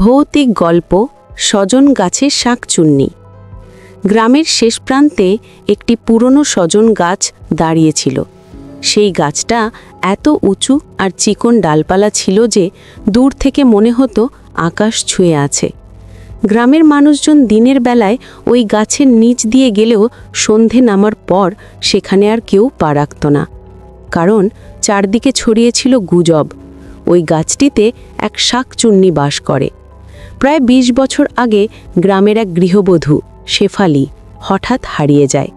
ভৌতিক গল্প সজন গাছের শাকচুন্নি। গ্রামের শেষ প্রান্তে একটি পুরনো সজন গাছ দাঁড়িয়েছিল। সেই গাছটা এত উঁচু আর চিকন ডালপালা ছিল যে দূর থেকে মনে হতো আকাশ ছুঁয়ে আছে। গ্রামের মানুষজন দিনের বেলায় ওই গাছের নিচ দিয়ে গেলেও সন্ধে নামার পর সেখানে আর কেউ পা রাখত না, কারণ চারদিকে ছড়িয়েছিল গুজব ওই গাছটিতে এক শাকচুন্নি বাস করে। প্রায় ২০ বছর আগে গ্রামের এক গৃহবধূ শেফালি হঠাৎ হারিয়ে যায়।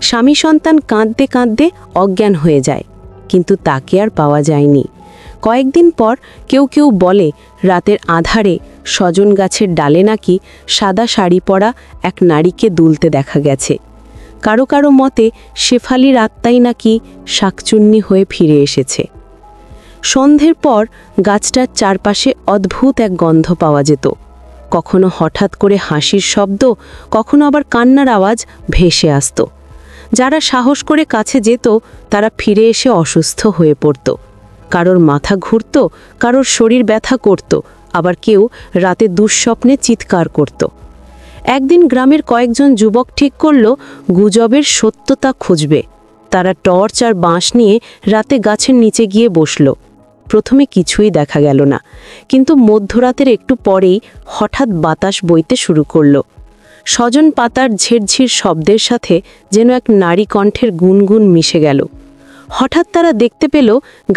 স্বামী সন্তান কাঁদতে কাঁদতে অজ্ঞান হয়ে যায়, কিন্তু তাকে আর পাওয়া যায়নি। কয়েকদিন পর কেউ কেউ বলে রাতের আধারে সজন গাছের ডালে নাকি সাদা শাড়ি পরা এক নারীকে দুলতে দেখা গেছে। কারো কারো মতে শেফালির আত্মাই নাকি শাকচুন্নি হয়ে ফিরে এসেছে। সন্ধ্যের পর গাছটার চারপাশে অদ্ভুত এক গন্ধ পাওয়া যেত। কখনো হঠাৎ করে হাসির শব্দ, কখনো আবার কান্নার আওয়াজ ভেসে আসত। যারা সাহস করে কাছে যেত তারা ফিরে এসে অসুস্থ হয়ে পড়ত। কারোর মাথা ঘুরত, কারোর শরীর ব্যথা করত, আবার কেউ রাতে দুঃস্বপ্নে চিৎকার করত। একদিন গ্রামের কয়েকজন যুবক ঠিক করল গুজবের সত্যতা খুঁজবে। তারা টর্চ আর বাঁশ নিয়ে রাতে গাছের নিচে গিয়ে বসল। প্রথমে কিছুই দেখা গেল না, কিন্তু মধ্যরাতের একটু পরেই হঠাৎ বাতাস বইতে শুরু করল। সজন পাতার ঝিরঝির শব্দের সাথে যেন এক নারী কণ্ঠের গুনগুন মিশে গেল। হঠাৎ তারা দেখতে পেল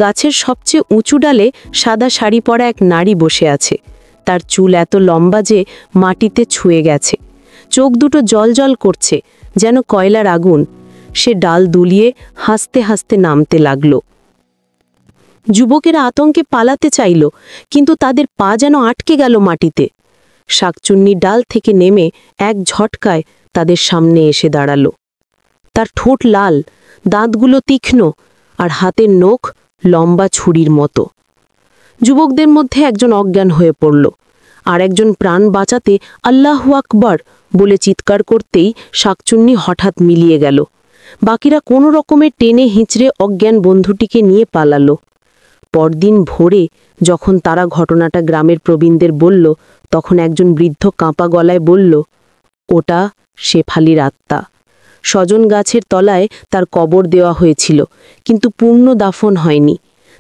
গাছের সবচেয়ে উঁচু ডালে সাদা শাড়ি পরা এক নারী বসে আছে। তার চুল এত লম্বা যে মাটিতে ছুঁয়ে গেছে, চোখ দুটো জ্বলজ্বল করছে যেন কয়লার আগুন। সে ডাল দুলিয়ে হাসতে হাসতে নামতে লাগল। যুবকেরা আতঙ্কে পালাতে চাইল, কিন্তু তাদের পা যেন আটকে গেল মাটিতে। শাকচুন্নি ডাল থেকে নেমে এক ঝটকায় তাদের সামনে এসে দাঁড়ালো। তার ঠোঁট লাল, দাঁতগুলো তীক্ষ্ণ, আর হাতের নখ লম্বা ছুরির মতো। যুবকদের মধ্যে একজন অজ্ঞান হয়ে পড়ল, আর একজন প্রাণ বাঁচাতে আল্লাহু আকবার বলে চিৎকার করতেই শাকচুন্নি হঠাৎ মিলিয়ে গেল। বাকিরা কোনো রকমের টেনে হিঁচড়ে অজ্ঞান বন্ধুটিকে নিয়ে পালালো। পরদিন ভোরে যখন তারা ঘটনাটা গ্রামের প্রবীণদের বলল, তখন একজন বৃদ্ধ কাঁপা গলায় বলল, ওটা শেফালির আত্মা। সজন গাছের তলায় তার কবর দেওয়া হয়েছিল, কিন্তু পূর্ণ দাফন হয়নি,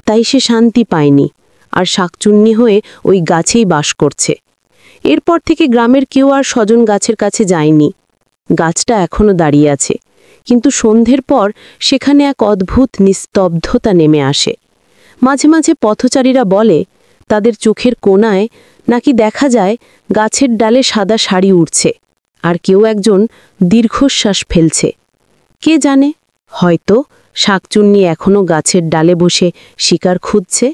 তাই সে শান্তি পায়নি, আর শাকচুন্নি হয়ে ওই গাছেই বাস করছে। এরপর থেকে গ্রামের কেউ আর সজন গাছের কাছে যায়নি। গাছটা এখনো দাঁড়িয়ে আছে, কিন্তু সন্ধ্যের পর সেখানে এক অদ্ভুত নিস্তব্ধতা নেমে আসে। মাঝে মাঝে পথচারীরা বলে তাদের চোখের কোণায় নাকি দেখা যায় গাছের ডালে সাদা শাড়ি উড়ছে, আর কেউ একজন দীর্ঘশ্বাস ফেলছে। কে জানে, হয়তো শাকচুন্নি এখনো গাছের ডালে বসে শিকার খুঁজছে।